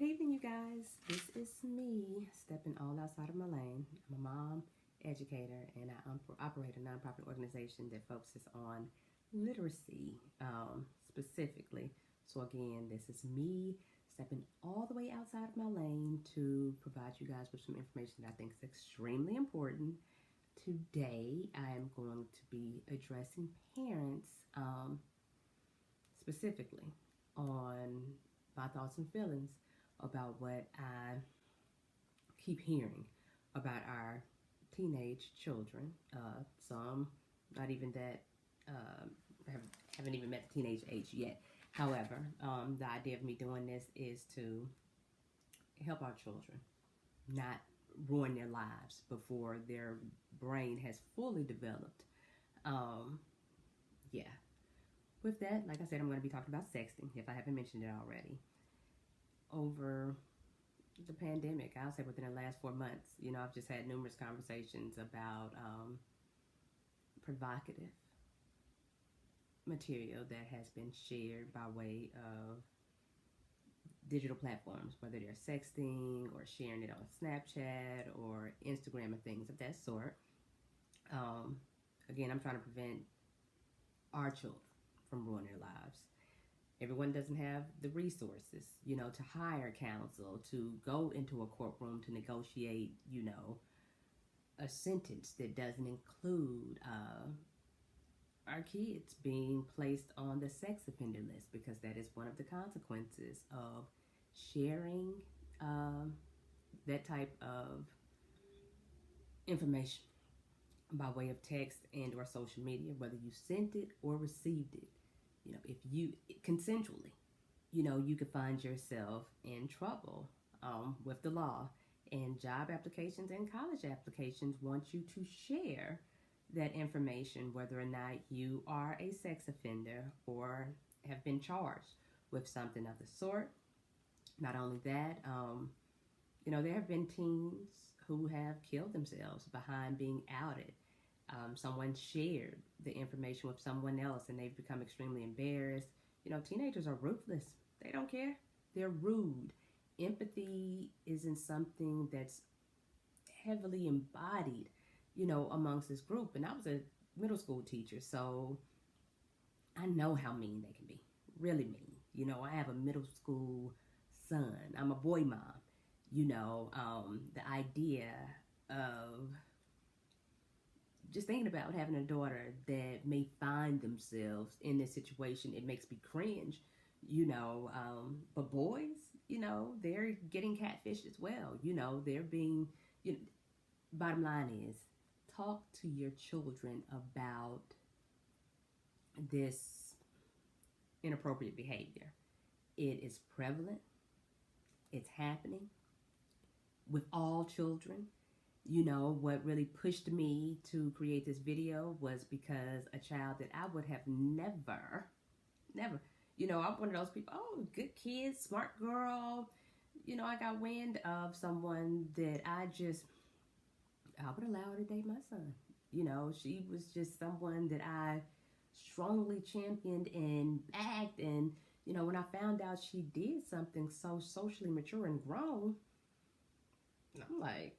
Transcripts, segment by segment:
evening, you guys. This is me stepping all outside of my lane. I'm a mom, educator, and I operate a nonprofit organization that focuses on literacy specifically. So, again, this is me stepping all the way outside of my lane to provide you guys with some information that I think is extremely important. Today, I am going to be addressing parents specifically on my thoughts and feelings about what I keep hearing about our teenage children. Some not even that haven't even met the teenage age yet. However, the idea of me doing this is to help our children not ruin their lives before their brain has fully developed. Yeah. With that, like I said, I'm going to be talking about sexting if I haven't mentioned it already. Over the pandemic, I'll say within the last 4 months, I've just had numerous conversations about provocative material that has been shared by way of digital platforms, whether they're sexting or sharing it on Snapchat or Instagram and things of that sort. Again, I'm trying to prevent our children from ruining their lives. Everyone doesn't have the resources, to hire counsel, to go into a courtroom to negotiate, a sentence that doesn't include our kids being placed on the sex offender list, because that is one of the consequences of sharing that type of information by way of text and or social media, whether you sent it or received it. If you consensually, you could find yourself in trouble with the law. And job applications and college applications want you to share that information, whether or not you are a sex offender or have been charged with something of the sort. Not only that, there have been teens who have killed themselves behind being outed. Someone shared the information with someone else and they've become extremely embarrassed. Teenagers are ruthless. They don't care. They're rude. Empathy isn't something that's heavily embodied, amongst this group. And I was a middle school teacher, so I know how mean they can be. Really mean. I have a middle school son. I'm a boy mom. The idea of just thinking about having a daughter that may find themselves in this situation, it makes me cringe, but boys, they're getting catfished as well. They're being, bottom line is, talk to your children about this inappropriate behavior. It is prevalent. It's happening with all children. What really pushed me to create this video was because a child that I would have never, I'm one of those people, oh, good kid, smart girl. I got wind of someone that I would allow her to date my son. She was just someone that I strongly championed and backed. And, when I found out she did something so socially mature and grown, I'm like,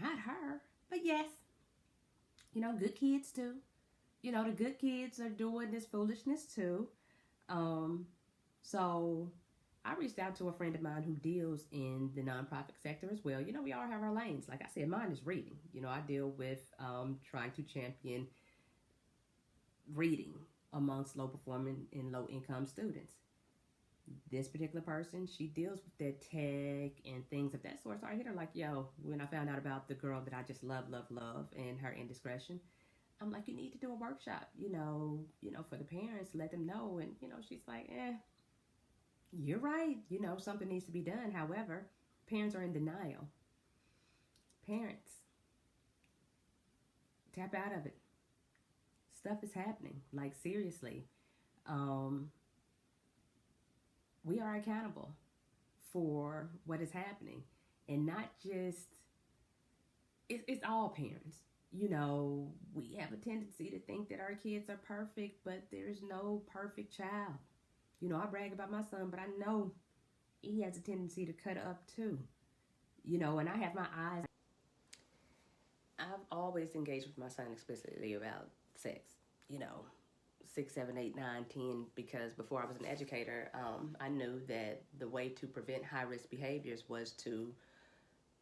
not her, but yes, good kids too. The good kids are doing this foolishness too. So I reached out to a friend of mine who deals in the nonprofit sector as well. We all have our lanes. Like I said, mine is reading. I deal with trying to champion reading amongst low performing and low income students. This particular person, she deals with that tech and things of that sort. So I hit her like, yo, when I found out about the girl that I just love, and her indiscretion, I'm like, you need to do a workshop, for the parents, let them know. And, she's like, you're right. Something needs to be done. However, parents are in denial. Parents, tap out of it. Stuff is happening. Like, seriously. We are accountable for what is happening, and not just, it's all parents. We have a tendency to think that our kids are perfect, but there's no perfect child. I brag about my son, but I know he has a tendency to cut up too. You know, and I have my eyes. I've always engaged with my son explicitly about sex. You know, 6, 7, 8, 9, 10. Because before I was an educator, I knew that the way to prevent high risk behaviors was to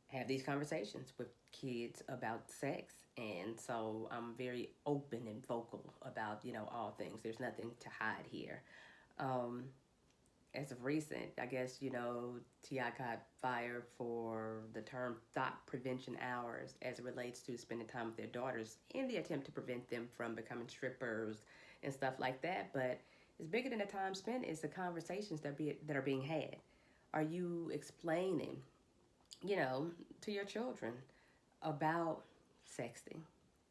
have these conversations with kids about sex. And so I'm very open and vocal about, all things. There's nothing to hide here. Um, as of recent, I guess, T.I. got fired for the term thought prevention hours as it relates to spending time with their daughters in the attempt to prevent them from becoming strippers and stuff like that. But it's bigger than the time spent. It's the conversations that are being had. Are you explaining, to your children about sexting,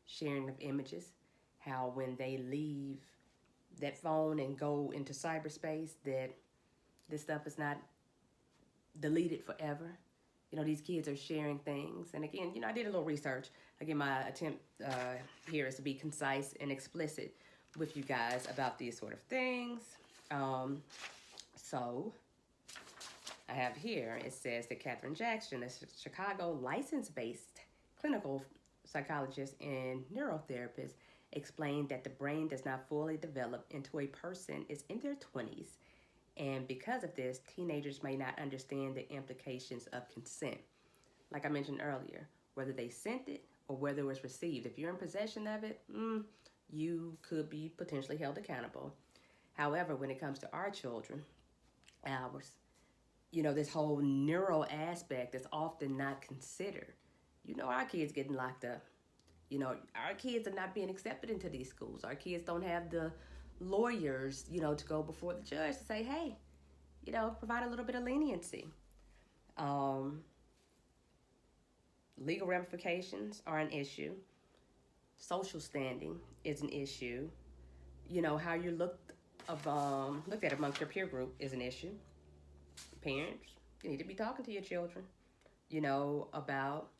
sharing of images, how when they leave that phone and go into cyberspace that this stuff is not deleted forever. These kids are sharing things. And again, I did a little research. Again, my attempt here is to be concise and explicit with you guys about these sort of things. So I have here, it says that Katherine Jackson, a Chicago license-based clinical psychologist and neurotherapist, explained that the brain does not fully develop until a person is in their 20s. And because of this, teenagers may not understand the implications of consent. Like I mentioned earlier, whether they sent it or whether it was received. If you're in possession of it, you could be potentially held accountable. However, when it comes to our children, ours, this whole neural aspect is often not considered. Our kids getting locked up. Our kids are not being accepted into these schools. Our kids don't have the lawyers, to go before the judge to say, hey, provide a little bit of leniency. Legal ramifications are an issue. Social standing is an issue. How you're looked at amongst your peer group is an issue. Parents, you need to be talking to your children, about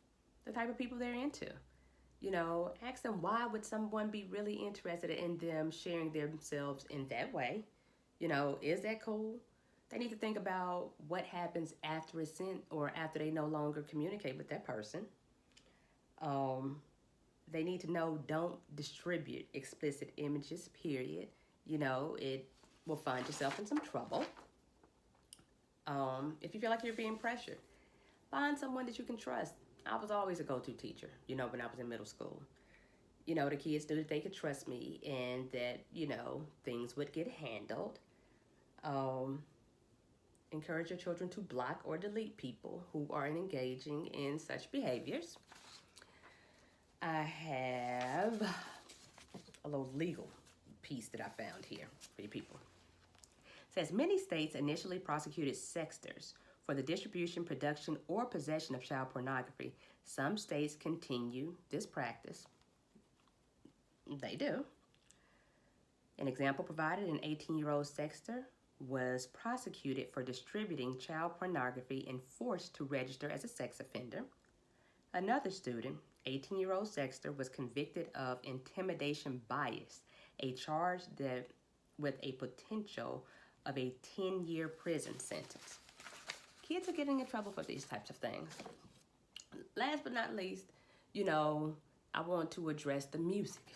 the type of people they're into. Ask them, why would someone be really interested in them sharing themselves in that way? Is that cool? They need to think about what happens after it's sent or after they no longer communicate with that person. They need to know, don't distribute explicit images, period. It will find yourself in some trouble. If you feel like you're being pressured, find someone that you can trust. I was always a go-to teacher, when I was in middle school. The kids knew that they could trust me and that, things would get handled. Encourage your children to block or delete people who are engaging in such behaviors. I have a little legal piece that I found here for you people. It says many states initially prosecuted sexters for the distribution, production, or possession of child pornography. Some states continue this practice. They do. An example provided, an 18-year-old sexter was prosecuted for distributing child pornography and forced to register as a sex offender. Another student, 18-year-old sexter, was convicted of intimidation bias, a charge that with a potential of a 10-year prison sentence. Kids are getting in trouble for these types of things. Last but not least, I want to address the music,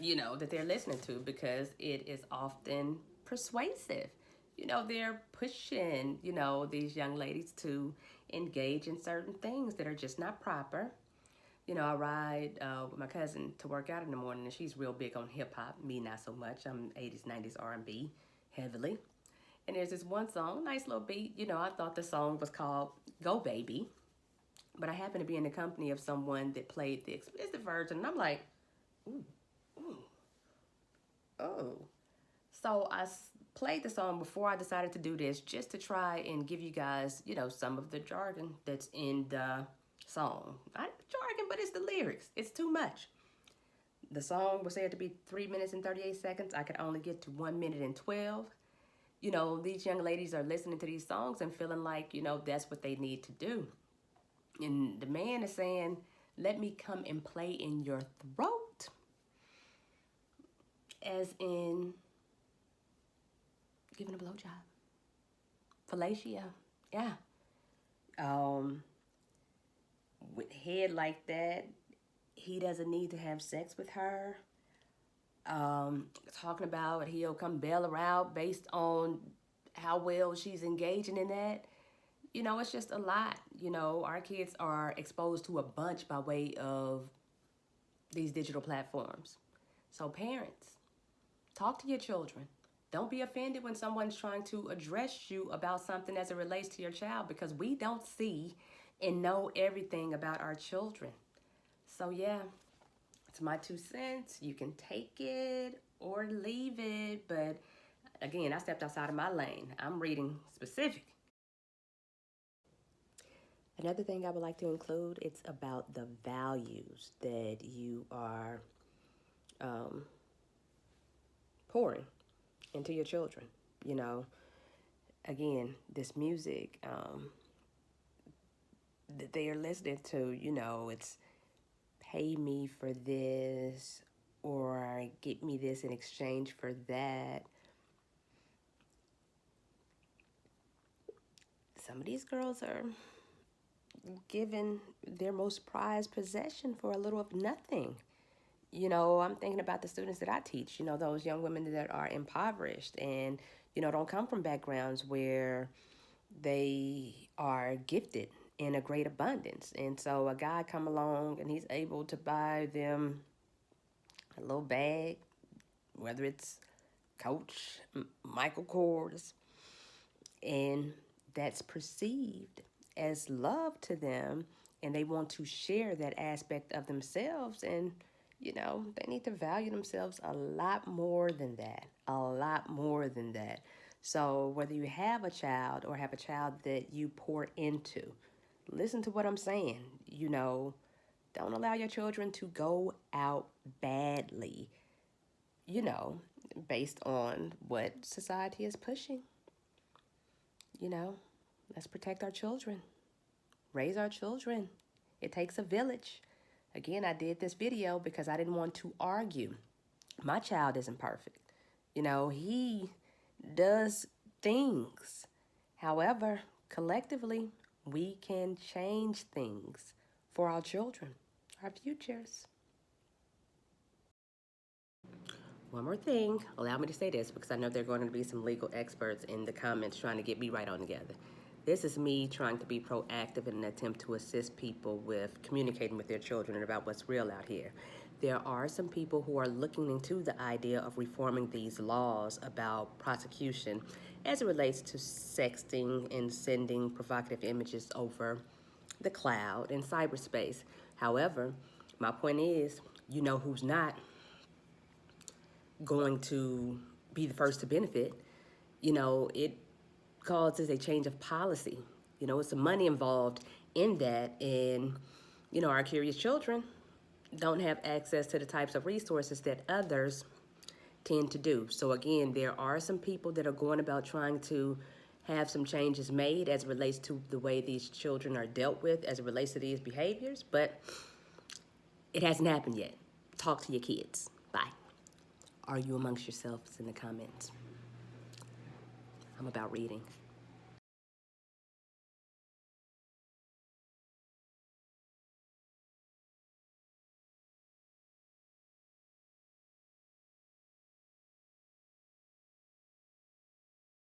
that they're listening to, because it is often persuasive. They're pushing, these young ladies to engage in certain things that are just not proper. I ride with my cousin to work out in the morning, and she's real big on hip hop. Me, not so much. I'm 80s, 90s R&B heavily. And there's this one song, nice little beat. I thought the song was called Go Baby. But I happened to be in the company of someone that played the explicit version. And I'm like, ooh, oh. So I played the song before I decided to do this, just to try and give you guys, some of the jargon that's in the song. Not jargon, but it's the lyrics. It's too much. The song was said to be 3 minutes and 38 seconds. I could only get to 1 minute and 12. These young ladies are listening to these songs and feeling like, that's what they need to do. And the man is saying, let me come and play in your throat. As in giving a blowjob. Fellatio. Yeah. Um, with head like that, he doesn't need to have sex with her. Talking about he'll come bail her out based on how well she's engaging in that. It's just a lot. Our kids are exposed to a bunch by way of these digital platforms. So, parents, talk to your children. Don't be offended when someone's trying to address you about something as it relates to your child, because we don't see and know everything about our children. So, yeah, it's my 2 cents. You can take it or leave it. But again, I stepped outside of my lane. I'm reading specific. Another thing I would like to include, it's about the values that you are um, pouring into your children. You know, again, this music that they are listening to, it's pay me for this or get me this in exchange for that. Some of these girls are given their most prized possession for a little of nothing. I'm thinking about the students that I teach, those young women that are impoverished and, don't come from backgrounds where they are gifted in a great abundance. And so a guy come along and he's able to buy them a little bag, whether it's Coach, Michael Kors, and that's perceived as love to them, and they want to share that aspect of themselves. And they need to value themselves a lot more than that, a lot more than that. So whether you have a child or have a child that you pour into, listen to what I'm saying. Don't allow your children to go out badly, you know based on what society is pushing. you know let's protect our children, raise our children. It takes a village. Again, I did this video because I didn't want to argue. My child isn't perfect. He does things. However, collectively, we can change things for our children, our futures. One more thing, allow me to say this because I know there are going to be some legal experts in the comments trying to get me right on together. This is me trying to be proactive in an attempt to assist people with communicating with their children about what's real out here. There are some people who are looking into the idea of reforming these laws about prosecution as it relates to sexting and sending provocative images over the cloud and cyberspace. However, my point is, who's not going to be the first to benefit. It causes a change of policy. It's some money involved in that. And, our curious children don't have access to the types of resources that others tend to do. So, again, there are some people that are going about trying to have some changes made as it relates to the way these children are dealt with, as it relates to these behaviors, but it hasn't happened yet. Talk to your kids. Bye. Argue amongst yourselves in the comments. I'm about reading.